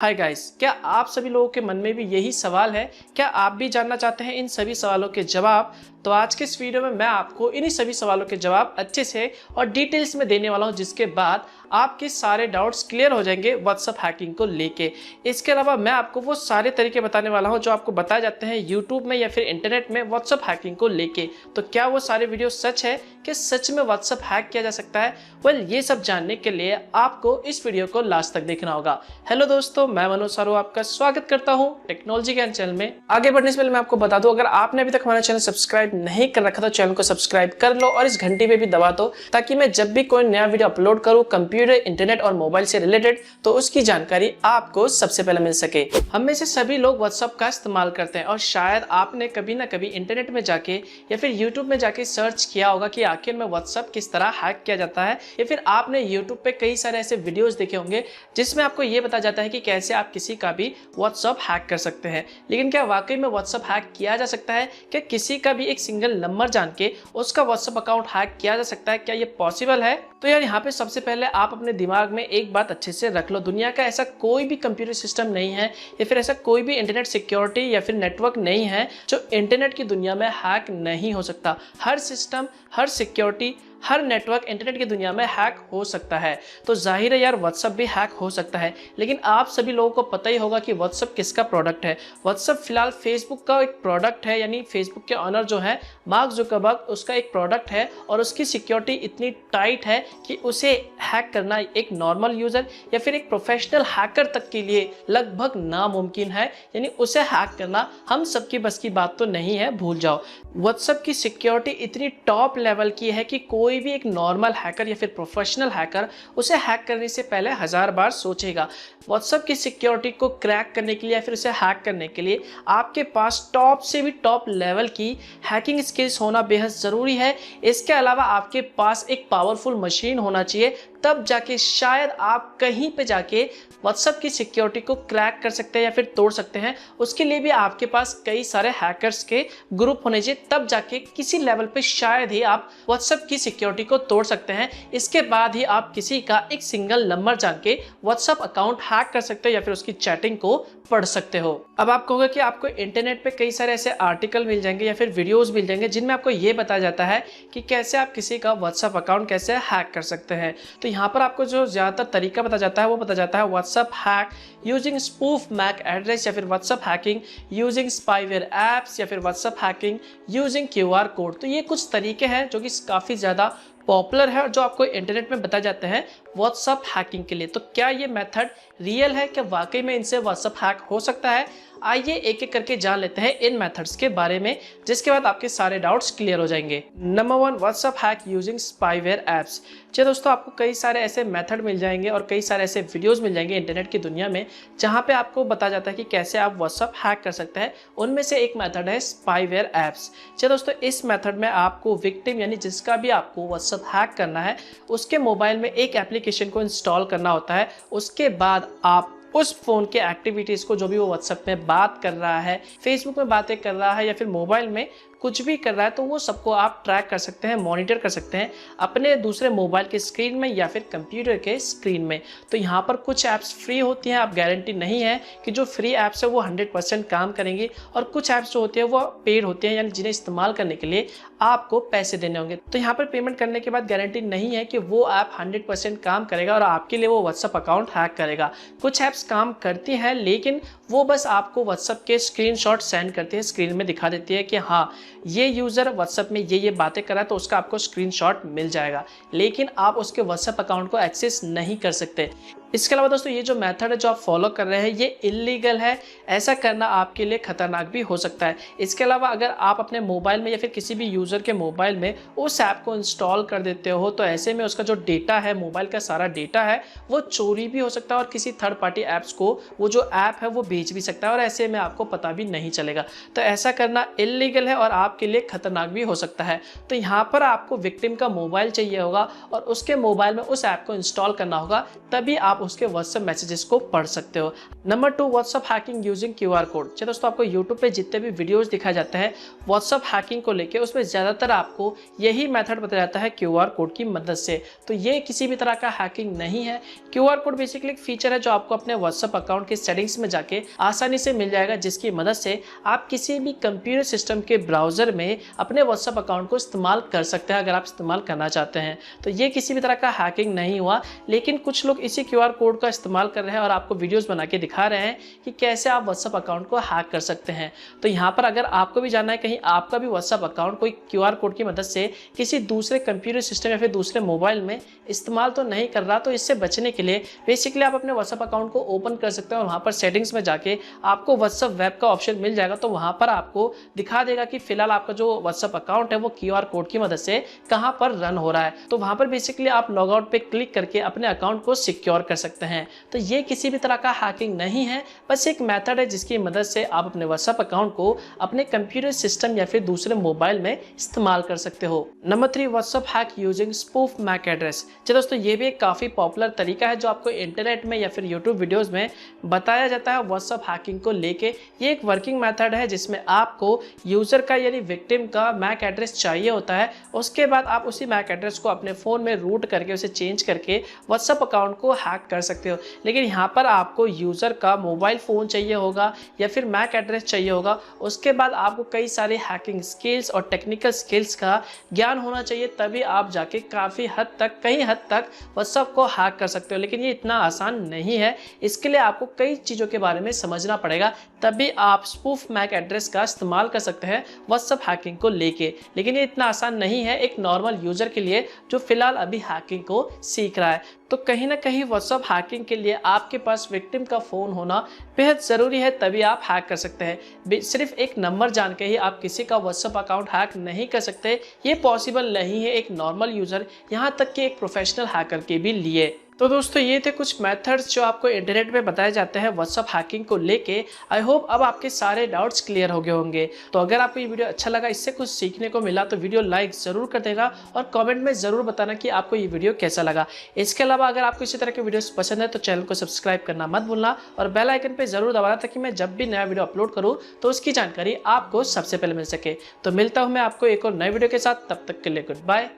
Hi guys, क्या आप सभी लोगों के मन में भी यही सवाल है? क्या आप भी जानना चाहते हैं इन सभी सवालों के जवाब? तो आज के इस वीडियो में मैं आपको इन्हीं सभी सवालों के जवाब अच्छे से और डिटेल्स में देने वाला हूं, जिसके बाद आपके सारे डाउट्स क्लियर हो जाएंगे व्हाट्सएप हैकिंग को लेके। इसके अलावा मैं आपको वो सारे तरीके बताने वाला हूं जो आपको बताए जाते हैं यूट्यूब में या फिर इंटरनेट में व्हाट्सएप हैकिंग को लेके। तो क्या वो सारे वीडियो सच है कि सच में व्हाट्सएप हैक किया जा सकता है? ये सब जानने के लिए आपको इस वीडियो को लास्ट तक देखना होगा। हेलो दोस्तों, मैं मनोज सारू आपका स्वागत करता हूं टेक्नोलॉजी ज्ञान चैनल में। आगे बढ़ने से पहले मैं आपको बता दूं, अगर आपने अभी तक हमारा चैनल सब्सक्राइब नहीं कर रखा तो चैनल को सब्सक्राइब कर लो और इस घंटी पे भी दबा दो, ताकि मैं जब भी कोई नया वीडियो अपलोड करूं कंप्यूटर, इंटरनेट और मोबाइल से रिलेटेड, तो उसकी जानकारी आपको सबसे पहले मिल सके। हम में से सभी लोग व्हाट्सएप का इस्तेमाल करते हैं और शायद आपने कभी ना कभी इंटरनेट में जाके या फिर यूट्यूब में जाके सर्च किया होगा कि आखिर में व्हाट्सएप किस तरह हैक किया जाता है, या फिर आपने यूट्यूब पे कई सारे ऐसे वीडियोस देखे होंगे जिसमें आपको ये बताया जाता है कि कैसे आप किसी का भी व्हाट्सएप हैक कर सकते हैं। लेकिन क्या वाकई में व्हाट्सएप हैक किया जा सकता है? क्या किसी का भी एक सिंगल नंबर जान के उसका व्हाट्सएप अकाउंट हैक किया जा सकता है? क्या ये पॉसिबल है? तो यार यहाँ पे सबसे पहले आप अपने दिमाग में एक बात अच्छे से रख लो, दुनिया का ऐसा कोई भी कंप्यूटर सिस्टम नहीं है या फिर ऐसा कोई भी इंटरनेट सिक्योरिटी या फिर नेटवर्क नहीं है जो इंटरनेट की दुनिया में हैक नहीं हो सकता। हर सिस्टम, हर सिक्योरिटी, हर नेटवर्क इंटरनेट की दुनिया में हैक हो सकता है। तो जाहिर है यार, व्हाट्सएप भी हैक हो सकता है। लेकिन आप सभी लोगों को पता ही होगा कि व्हाट्सएप किसका प्रोडक्ट है। व्हाट्सएप फिलहाल फेसबुक का एक प्रोडक्ट है, यानी फेसबुक के ऑनर जो है मार्क जुकरबर्ग, उसका एक प्रोडक्ट है और उसकी सिक्योरिटी इतनी टाइट है कि उसे हैक करना एक नॉर्मल यूजर या फिर एक प्रोफेशनल हैकर तक के लिए लगभग नामुमकिन है। यानी उसे हैक करना हम सबकी बस की बात तो नहीं है, भूल जाओ। व्हाट्सएप की सिक्योरिटी इतनी टॉप लेवल की है कि कोई भी एक नॉर्मल हैकर या फिर प्रोफेशनल हैकर उसे हैक करने से पहले 1000 बार सोचेगा। व्हाट्सएप की सिक्योरिटी को क्रैक करने के लिए या फिर उसे हैक करने के लिए आपके पास टॉप से भी टॉप लेवल की हैकिंग स्किल्स होना बेहद ज़रूरी है। इसके अलावा आपके पास एक पावरफुल मशीन होना चाहिए, तब जाके शायद आप कहीं पे जाके व्हाट्सएप की सिक्योरिटी को क्रैक कर सकते हैं या फिर तोड़ सकते हैं। उसके लिए भी आपके पास कई सारे हैकर्स के ग्रुप होने चाहिए, तब जाके किसी लेवल पे शायद ही आप व्हाट्सएप की सिक्योरिटी को तोड़ सकते हैं। इसके बाद ही आप किसी का एक सिंगल नंबर जान के व्हाट्सएप अकाउंट हैक कर सकते हो या फिर उसकी चैटिंग को पढ़ सकते हो। अब आप कहोगे कि आपको इंटरनेट पे कई सारे ऐसे आर्टिकल मिल जाएंगे या फिर वीडियोस मिल जाएंगे जिनमें आपको ये बताया जाता है कि कैसे आप किसी का व्हाट्सएप अकाउंट कैसे हैक कर सकते हैं। तो यहाँ पर आपको जो ज़्यादातर तरीका बताया जाता है वो बताया जाता है WhatsApp hack using spoof MAC address, या फिर WhatsApp hacking using spyware apps, या फिर WhatsApp hacking using QR code. तो ये कुछ तरीके हैं जो कि काफ़ी ज़्यादा पॉपुलर है और जो आपको इंटरनेट में बताए जाते हैं व्हाट्सएप हैकिंग के लिए। तो क्या ये मेथड रियल है? क्या वाकई में इनसे व्हाट्सएप हैक हो सकता है? आइए एक एक करके जान लेते हैं इन मेथड्स के बारे में, जिसके बाद आपके सारे डाउट्स क्लियर हो जाएंगे। Number 1, WhatsApp hack using spyware apps. चलिए दोस्तों, आपको कई सारे ऐसे मेथड मिल जाएंगे और कई सारे ऐसे वीडियोस मिल जाएंगे इंटरनेट की दुनिया में जहां पे आपको बताया जाता है कि कैसे आप व्हाट्सएप हैक कर सकते हैं। उनमें से एक मेथड है स्पाईवेयर एप्स। चलिए दोस्तों, इस मेथड में आपको विक्टिम यानी जिसका भी आपको व्हाट्सएप हैक करना है उसके मोबाइल में एक एप्लीकेशन को इंस्टॉल करना होता है। उसके बाद आप उस फोन के एक्टिविटीज़ को, जो भी वो व्हाट्सएप में बात कर रहा है, फेसबुक में बातें कर रहा है या फिर मोबाइल में कुछ भी कर रहा है, तो वो सबको आप ट्रैक कर सकते हैं, मॉनिटर कर सकते हैं अपने दूसरे मोबाइल के स्क्रीन में या फिर कंप्यूटर के स्क्रीन में। तो यहाँ पर कुछ ऐप्स फ्री होती हैं, आप गारंटी नहीं है कि जो फ्री ऐप्स है वो 100% काम करेंगी, और कुछ ऐप्स जो होती है वो पेड होती हैं, यानी जिन्हें इस्तेमाल करने के लिए आपको पैसे देने होंगे। तो यहाँ पर पेमेंट करने के बाद गारंटी नहीं है कि वो ऐप 100% काम करेगा और आपके लिए वो व्हाट्सएप अकाउंट हैक करेगा। कुछ ऐप्स काम करती हैं, लेकिन वो बस आपको व्हाट्सएप के स्क्रीनशॉट सेंड करती है, स्क्रीन में दिखा देती है कि हाँ ये यूज़र व्हाट्सएप में ये बातें कर रहा है, तो उसका आपको स्क्रीनशॉट मिल जाएगा, लेकिन आप उसके व्हाट्सएप अकाउंट को एक्सेस नहीं कर सकते। इसके अलावा दोस्तों, ये जो मेथड है जो आप फॉलो कर रहे हैं ये इलीगल है, ऐसा करना आपके लिए खतरनाक भी हो सकता है। इसके अलावा अगर आप अपने मोबाइल में या फिर किसी भी यूज़र के मोबाइल में उस ऐप को इंस्टॉल कर देते हो, तो ऐसे में उसका जो डेटा है, मोबाइल का सारा डेटा है, वो चोरी भी हो सकता है और किसी थर्ड पार्टी ऐप्स को वो जो ऐप है वो बेच भी सकता है, और ऐसे में आपको पता भी नहीं चलेगा। तो ऐसा करना इलीगल है और आपके लिए खतरनाक भी हो सकता है। तो यहाँ पर आपको विक्टिम का मोबाइल चाहिए होगा और उसके मोबाइल में उस ऐप को इंस्टॉल करना होगा, तभी आप आप उसके व्हाट्सएप मैसेजेस को पढ़ सकते हो। Number 2, WhatsApp hacking using QR code. चलिए दोस्तों, आपको यूट्यूब पे जितने भी वीडियोस दिखाए जाते हैं व्हाट्सएप हैकिंग को लेके, उसमें ज़्यादातर आपको यही मेथड बताया जाता है QR कोड की मदद से। तो ये किसी भी तरह का हैकिंग नहीं है। QR कोड बेसिकली एक फीचर है जो आपको अपने व्हाट्सएप अकाउंट के सेटिंग्स में जाके आसानी से मिल जाएगा, जिसकी मदद से आप किसी भी कंप्यूटर सिस्टम के ब्राउजर में अपने व्हाट्सएप अकाउंट को इस्तेमाल कर सकते हैं, अगर आप इस्तेमाल करना चाहते हैं। तो ये किसी भी तरह का हैकिंग नहीं हुआ, लेकिन कुछ लोग इसी QR कोड का इस्तेमाल कर रहे हैं और आपको वीडियोस बना के दिखा रहे हैं कि कैसे आप व्हाट्सएप अकाउंट को हैक कर सकते हैं। तो यहाँ पर अगर आपको भी जानना है कहीं आपका भी व्हाट्सएप अकाउंट कोई QR कोड की मदद से किसी दूसरे कंप्यूटर सिस्टम या फिर दूसरे मोबाइल में इस्तेमाल तो नहीं कर रहा, तो इससे बचने के लिए बेसिकली आप अपने व्हाट्सएप अकाउंट को ओपन कर सकते हैं और वहाँ पर सेटिंग्स में जाके आपको व्हाट्सएप वेब का ऑप्शन मिल जाएगा। तो वहाँ पर आपको दिखा देगा कि फिलहाल आपका जो व्हाट्सएप अकाउंट है वो QR कोड की मदद से कहाँ पर रन हो रहा है। तो वहाँ पर बेसिकली आप लॉग आउट पे क्लिक करके अपने अकाउंट को सिक्योर कर सकते हैं। तो ये किसी भी तरह का हैकिंग नहीं है, बस एक मेथड है जिसकी मदद से आप अपने व्हाट्सएप अकाउंट को अपने कंप्यूटर सिस्टम या फिर दूसरे मोबाइल में इस्तेमाल कर सकते हो। Number 3, WhatsApp hack using spoof MAC address. चलो दोस्तों, ये भी एक काफ़ी पॉपुलर तरीका है जो आपको इंटरनेट में या फिर यूट्यूब वीडियोज़ में बताया जाता है व्हाट्सएप हैकिंग को लेके। ये एक वर्किंग मेथड है जिसमें आपको यूज़र का यानी विक्टिम का मैक एड्रेस चाहिए होता है। उसके बाद आप उसी मैक एड्रेस को अपने फ़ोन में रूट करके उसे चेंज करके व्हाट्सएप अकाउंट को हैक कर सकते हो। लेकिन यहाँ पर आपको यूज़र का मोबाइल फ़ोन चाहिए होगा या फिर मैक एड्रेस चाहिए होगा। उसके बाद आपको कई सारे हैकिंग स्किल्स और टेक्निकल स्किल्स का ज्ञान होना चाहिए, तभी आप जाके काफ़ी हद तक कई हद तक व्हाट्सएप को हैक कर सकते हो। लेकिन ये इतना आसान नहीं है, इसके लिए आपको कई चीज़ों के बारे में समझना पड़ेगा, तभी आप स्पूफ मैक एड्रेस का इस्तेमाल कर सकते हैं व्हाट्सएप हैकिंग को लेके। लेकिन ये इतना आसान नहीं है एक नॉर्मल यूज़र के लिए जो फिलहाल अभी हैकिंग को सीख रहा है। तो कहीं ना कहीं व्हाट्सएप हैकिंग के लिए आपके पास विक्टिम का फ़ोन होना बेहद ज़रूरी है, तभी आप हैक कर सकते हैं। सिर्फ एक नंबर जान के ही आप किसी का व्हाट्सएप अकाउंट हैक नहीं कर सकते, ये पॉसिबल नहीं है एक नॉर्मल यूज़र, यहाँ तक कि एक प्रोफेशनल हैकर के भी लिए। तो दोस्तों, ये थे कुछ मेथड्स जो आपको इंटरनेट पे बताए जाते हैं व्हाट्सएप हैकिंग को लेके। आई होप अब आपके सारे डाउट्स क्लियर हो गए होंगे। तो अगर आपको ये वीडियो अच्छा लगा, इससे कुछ सीखने को मिला, तो वीडियो लाइक ज़रूर कर देना और कमेंट में ज़रूर बताना कि आपको ये वीडियो कैसा लगा। इसके अलावा अगर आपको इसी तरह के वीडियोस पसंद है तो चैनल को सब्सक्राइब करना मत भूलना और बेल आइकन पर ज़रूर दबाना, ताकि मैं जब भी नया वीडियो अपलोड करूँ तो उसकी जानकारी आपको सबसे पहले मिल सके। तो मिलता हूँ मैं आपको एक और नए वीडियो के साथ, तब तक के लिए गुड बाय।